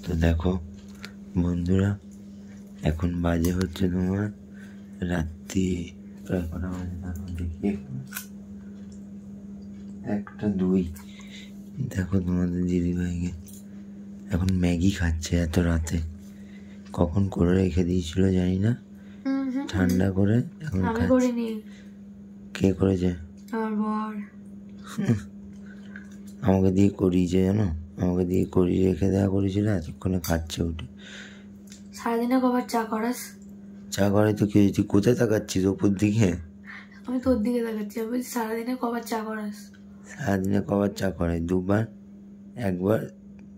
তো দেখো বন্ধুরা, এখন বাজে হচ্ছে তোমার রাত্রি প্রায় কটা বাজে দেখো, দেখি 1:02। দেখো তোমাদের দিদিভাইকে এখন ম্যাগি খাচ্ছে এত রাতে। কখন করে রেখে দিয়েছিল জানি না, ঠান্ডা করে এখন খাচ্ছে। কে করেছে? আমার বর। আমাকে দিয়ে করিয়েছে জানো, আমাকে দিয়ে করিয়ে রেখে দেওয়া করেছিল, এতক্ষণে খাচ্ছে উঠে। সারাদিনে কবার চা করাস? চা করে তো কি, তুই কোথায় তাকাচ্ছিস ওপর দিকে? আমি তোর দিকে তাকাচ্ছি। আমি বলছি সারাদিনে কবার চা করাস? সারাদিনে কবার চা করে? 2 বার, 1 বার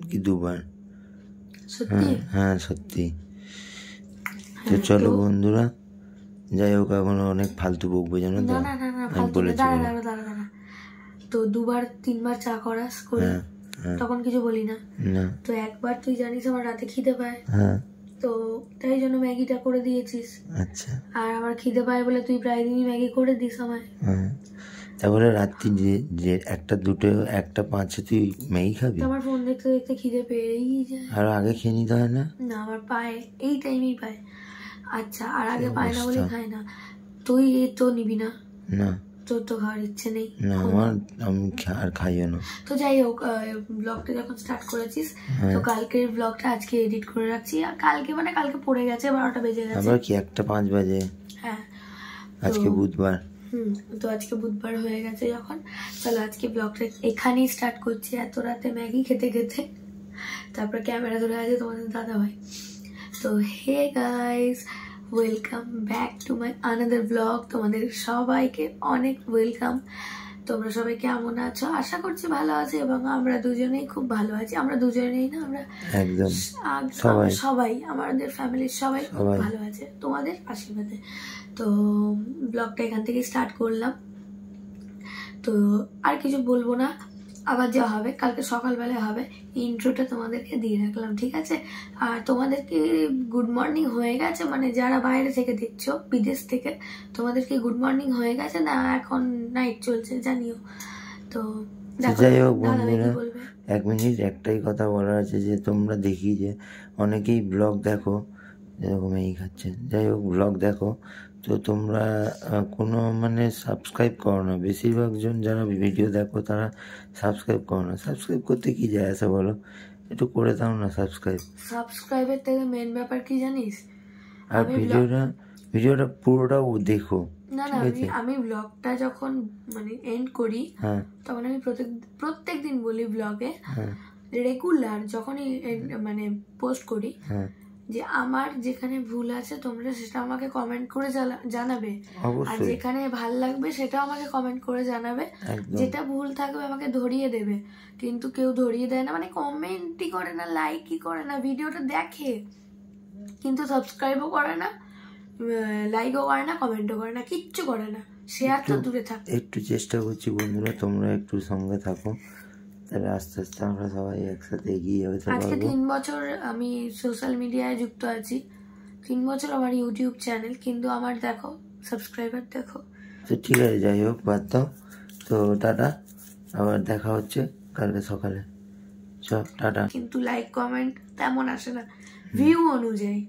কি 2 বার। সত্যি? হ্যাঁ সত্যি। তো চলো বন্ধুরা, যাই হোক, এখন অনেক ফালতু বকবো জানো তো। না না না ফালতু না, দাঁড়া। তো 2 বার 3 বার চা করাস করি, তখন কিছু বলি না। তো একবার তুই জানিস আমার রাতে খিদে পায়, তো তাই জন্য ম্যাগিটা করে দিয়েছিস। আচ্ছা। আর আমার খিদে পায় বলে তুই প্রায় দিনই ম্যাগি করে দিস আমায়। তারপরে রাত্রি যে 1টা 2টো 1টা 5 তুই ম্যাগি খাবি? আমার ফোন দেখতে দেখতে খিদে পেয়েই যায়। আর আগে খেয়ে নিতে হয় না? না, আমার পায়, এই টাইমেই পায়। আচ্ছা, আর আগে পায় না বলে খায় না। তুই তো নিবি না? না, তোর তো খাওয়ার ইচ্ছে নেই। না, আমি আর খাইও না। তো যাই হোক, ব্লগটা যখন স্টার্ট করেছিস, তো কালকের ব্লগটা আজকে এডিট করে রাখছি। আর কালকে পড়ে গেছে, 12টা বেজে গেছে। আবার কি 1টা 5 বাজে? হ্যাঁ, আজকে বুধবার। তো আজকে বুধবার হয়ে গেছে যখন, চলো আজকে ব্লগটা এখানেই স্টার্ট করছি। এত রাতে ম্যাগি খেতে খেতে, তারপর ক্যামেরা ধরে আছে তোমাদের দাদা ভাই। তো hey guys, welcome back to my another blog. তোমাদের সবাইকে অনেক ওয়েলকাম। তোমরা সবাই কেমন আছো? আশা করছি ভালো আছো, এবং আমরা দুজনেই খুব ভালো আছি। আমরা দুজনেই না, আমরা একদম সবাই আমাদের ফ্যামিলির সবাই খুব ভালো আছে তোমাদের আশীর্বাদে। তো ব্লগটা এখান থেকে স্টার্ট করলাম। তো আর কিছু বলবো না, আবার যা হবে কালকে সকালবেলায় হবে। ইন্ট্রোটা তোমাদেরকে দিয়ে রাখলাম, ঠিক আছে? আর তোমাদেরকে গুড মর্নিং হয়ে গেছে, মানে যারা বাইরে থেকে দেখছো বিদেশ থেকে, তোমাদেরকে গুড মর্নিং হয়ে গেছে না এখন নাইট চলছে জানিও। তো যাই হোক বন্ধুরা, 1 মিনিট একটাই কথা বলার আছে, যে তোমরা দেখি যে অনেকেই ব্লগ দেখো এরকম এই খাচ্ছে, যাই হোক ব্লগ দেখো, তো তোমরা কোনো মানে সাবস্ক্রাইব করো না। বেশিরভাগ জন যারা ভিডিও দেখো তারা সাবস্ক্রাইব করো না। সাবস্ক্রাইব করতে কি যায় আসে বলো, একটু করে দাও না সাবস্ক্রাইবের থেকে মেন ব্যাপার কি জানিস? আর ভিডিওটা পুরোটাও দেখো। না, আমি ব্লগটা যখন মানে এন্ড করি, তখন আমি প্রত্যেক দিন বলি ব্লগে রেগুলার যখনই মানে পোস্ট করি, যে আমার যেখানে ভুল আছে তোমরা সেটা আমাকে কমেন্ট করে জানাবে, আর যেখানে ভাল লাগবে সেটা আমাকে কমেন্ট করে জানাবে। যেটা ভুল থাকবে আমাকে ধরিয়ে দেবে, কিন্তু কেউ ধরিয়ে দেয় না, মানে কমেন্টই করে না, লাইকই করে না, ভিডিওটা দেখে কিন্তু সাবস্ক্রাইবও করে না, লাইকও করে না, কমেন্টও করে না, কিচ্ছু করে না, শেয়ার তো দূরে থাক। একটু চেষ্টা করছি বন্ধুরা, তোমরা একটু সঙ্গে থাকো, তাহলে আস্তে আস্তে আমরা সবাই একসাথে এগিয়ে যাবে। আজকে 3 বছর আমি সোশ্যাল মিডিয়ায় যুক্ত আছি, 3 বছর আমার ইউটিউব চ্যানেল, কিন্তু আমার দেখো সাবস্ক্রাইবার দেখো। তো ঠিক আছে, যাই হোক বাদ দাও। তো টাটা, আবার দেখা হচ্ছে কালকে সকালে। চল টাটা। কিন্তু লাইক কমেন্ট তেমন আসে না ভিউ অনুযায়ী।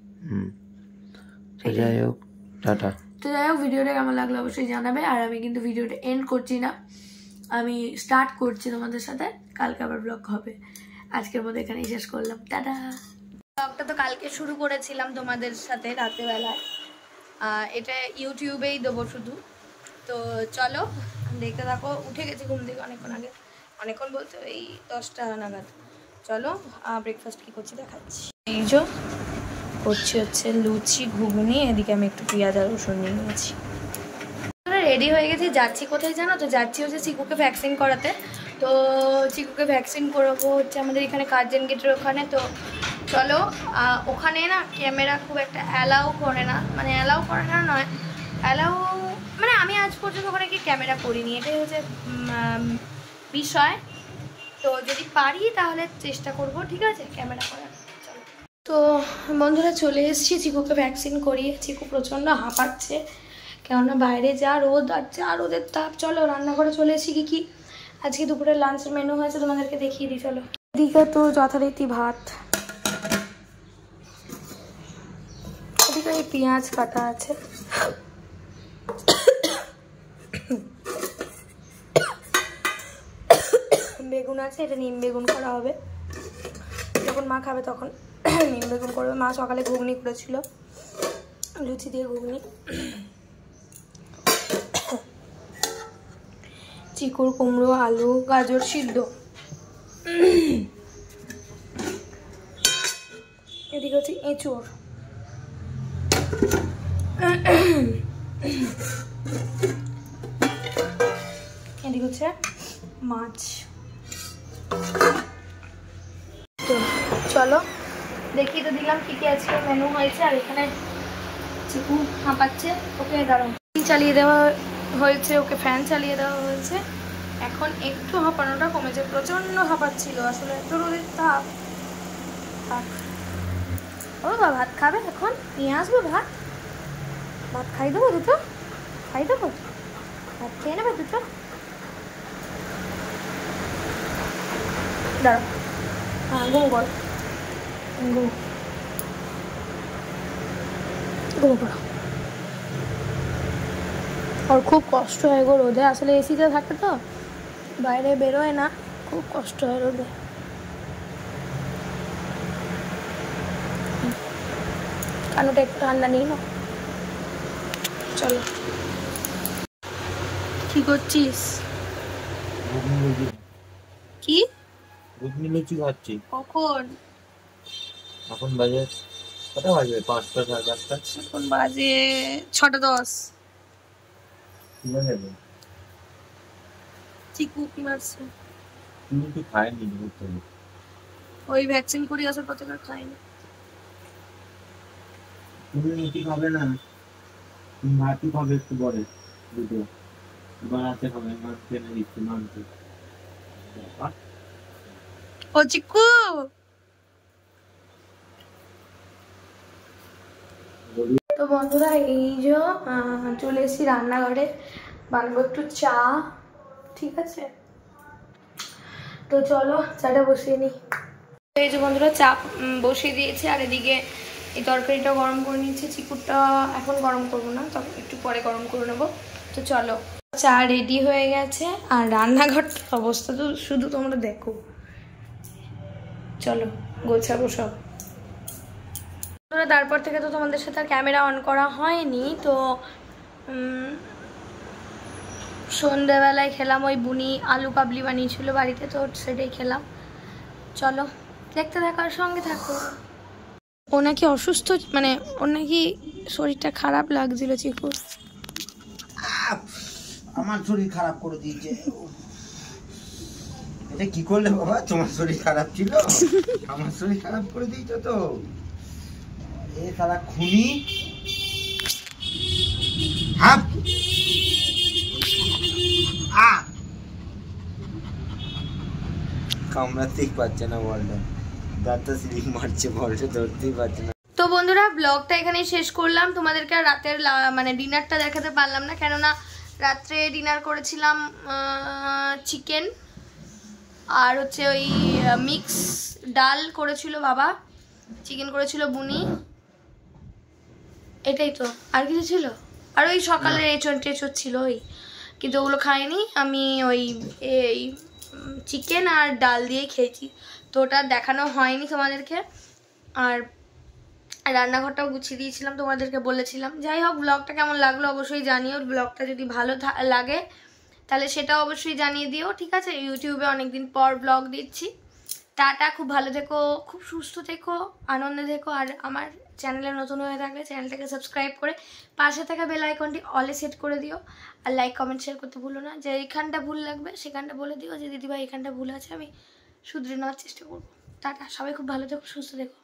তো যাই হোক টাটা। তো যাই হোক, ভিডিওটা কেমন লাগলো অবশ্যই জানাবে। আর আমি কিন্তু ভিডিওটা এন্ড করছি না, আমি স্টার্ট করছি তোমাদের সাথে। কালকে আবার ব্লগ হবে, আজকের মতো এখানেই শেষ করলাম, টাটা। ব্লগটা তো কালকে শুরু করেছিলাম তোমাদের সাথে রাতেবেলায়, এটা ইউটিউবেই দেবো শুধু। তো চলো দেখতে থাকো। উঠে গেছি ঘুম থেকে অনেকক্ষণ আগে, অনেকক্ষণ বলতে এই 10টা নাগাদ। চলো ব্রেকফাস্ট কি করছি দেখাচ্ছি। এই যে করছি হচ্ছে লুচি ঘুগনি, এদিকে আমি একটু পেঁয়াজ আর রসুন নিয়ে নিয়েছি। রেডি হয়ে গেছি, যাচ্ছি কোথায় জানো তো? যাচ্ছি হচ্ছে চিকুকে ভ্যাকসিন করাতে। তো চিকুকে ভ্যাকসিন করাবো হচ্ছে আমাদের এখানে কার্জন গেটের ওখানে। তো চলো, ওখানে না ক্যামেরা খুব একটা অ্যালাউ করে না, মানে অ্যালাউ করে না নয়, অ্যালাউ মানে আমি আজ পর্যন্ত ওখানে কি ক্যামেরা করিনি, এটাই হচ্ছে বিষয়। তো যদি পারি তাহলে চেষ্টা করব, ঠিক আছে, ক্যামেরা করার। তো বন্ধুরা চলে এসেছি চিকুকে ভ্যাকসিন করিয়ে। চিকু প্রচণ্ড হাঁপাচ্ছে, কেননা বাইরে যা রোদ আর যা রোদের তাপ। চলো রান্নাঘরে চলে এসেছি। কি আজকে দুপুরে লাঞ্চের মেনু হয়েছে তোমাদেরকে দেখিয়ে দিই, চলো। এদিকে তো যথারীতি ভাত, এদিকে এই পেঁয়াজ কাটা আছে, বেগুন আছে, এটা নিম বেগুন করা হবে। যখন মা খাবে তখন নিম বেগুন করবে। মা সকালে ঘুগনি করেছিল, লুচি দিয়ে ঘুগনি। চিকুর, কুমড়ো, আলু, গাজর সিদ্ধ। এদিকে হচ্ছে এঁচোড়। এদিকে হচ্ছে মাছ। তো চলো দেখিয়ে তো দিলাম কি কি আজকে মেনু হয়েছে। আর এখানে চিকু হাঁপাচ্ছে, ওকে দাঁড়াও চালিয়ে দেওয়া হয়েছে, ওকে ফ্যান চালিয়ে দেওয়া হয়েছে। এখন একটু হাঁপানোটা কমেছে, প্রচন্ড হাঁপাচ্ছিল আসলে, এত রোদের তাপ। ও বাবা ভাত খাবে? এখন নিয়ে আসবো ভাত, ভাত খাই দেবো দুটো, খাই দেবো, ভাত খেয়ে নেবে দুটো। দাঁড়াও, হ্যাঁ ঘুম কর, ঘুম করো। ওর খুব কষ্ট হয় গো রোদে, আসলে এসিতে থাকে তো, বাইরে বেরোয় না, খুব কষ্ট হয় রোদে। কানুটা একটু ঠান্ডা নিয়ে নাও। চলো, কি করছিস? কি ঘুগনি লুচি খাচ্ছি। কখন? এখন বাজে কটা বাজবে? 5টা, 5:30। এখন বাজে 6:10। কি বাজে? চিকু কি মারছে? তুমি তো খাইনি ঘুরতে। ওই ভ্যাকসিন করি আসার পর থেকে খাইনি। তুমি লুচি খাবে না, তুমি ভাতই খাবে একটু পরে দুটো, বানাতে হবে, মানতে না দিচ্ছে মানতে। ও চিকু, তো বন্ধুরা এই যে চলে এসেছি রান্নাঘরে, বানাবো একটু চা, ঠিক আছে? তো চলো চাটা বসিয়ে নিই। এই যে বন্ধুরা চা বসিয়ে দিয়েছি, আর এদিকে এই তরকারিটা গরম করে নিয়েছি। চিকুরটা এখন গরম করবো না, তখন একটু পরে গরম করে নেবো। তো চলো, চা রেডি হয়ে গেছে, আর রান্নাঘরটার অবস্থা তো শুধু তোমরা দেখো। চলো গোছাবো সব। তারপর থেকে তো তোমাদের সাথে আর ক্যামেরা অন করা হয়নি। তো সন্ধ্যাবেলায় খেলাম, ওই বুনি আলু কাবলি বানিয়েছিল বাড়িতে, তো সেটাই খেলাম। চলো দেখতে থাকার সঙ্গে থাকো। ও নাকি অসুস্থ, মানে ওর নাকি শরীরটা খারাপ লাগছিল চিকু। আমার শরীর খারাপ করে দিয়েছে। এটা কি করলে বাবা? তোমার শরীর খারাপ ছিল, আমার শরীর খারাপ করে দিয়েছো তো। এ সারা খুনি। হাপ আ কামড়াতেই পারছে না বলটা, দাঁতটা স্লিপ মারছে, বলটা ধরতেই পারছে না। তো বন্ধুরা ব্লগটা এখানেই শেষ করলাম। তোমাদেরকে রাতের মানে ডিনারটা দেখাতে পারলাম না, কেননা রাত্রে ডিনার করেছিলাম চিকেন, আর হচ্ছে ওই মিক্স ডাল করেছিল বাবা, চিকেন করেছিল বুনি, এটাই তো, আর কিছু ছিল? আর ওই সকালের এঁচড় টেচড় ছিল ওই, কিন্তু ওগুলো খাইনি আমি, ওই এই চিকেন আর ডাল দিয়েই খেয়েছি। তো ওটা দেখানো হয়নি তোমাদেরকে। আর রান্নাঘরটাও গুছিয়ে দিয়েছিলাম, তোমাদেরকে বলেছিলাম। যাই হোক, ব্লগটা কেমন লাগলো অবশ্যই জানিও। ব্লগটা যদি ভালো লাগে তাহলে সেটাও অবশ্যই জানিয়ে দিও, ঠিক আছে? ইউটিউবে অনেকদিন পর ব্লগ দিচ্ছি। টাটা, খুব ভালো থেকো, খুব সুস্থ থেকো, আনন্দে থেকো। আর আমার চ্যানেলে নতুন হয়ে থাকলে চ্যানেলটাকে সাবস্ক্রাইব করে পাশে থাকা বেল আইকনটি অলে সেট করে দিও। আর লাইক কমেন্ট শেয়ার করতে ভুলো না। যে এইখানটা ভুল লাগবে সেখানটা বলে দিও যে দিদিভাই এখানটা ভুল আছে, আমি শুধরে নেওয়ার চেষ্টা করবো। টাটা, সবাই খুব ভালো থেকো, সুস্থ থেকো।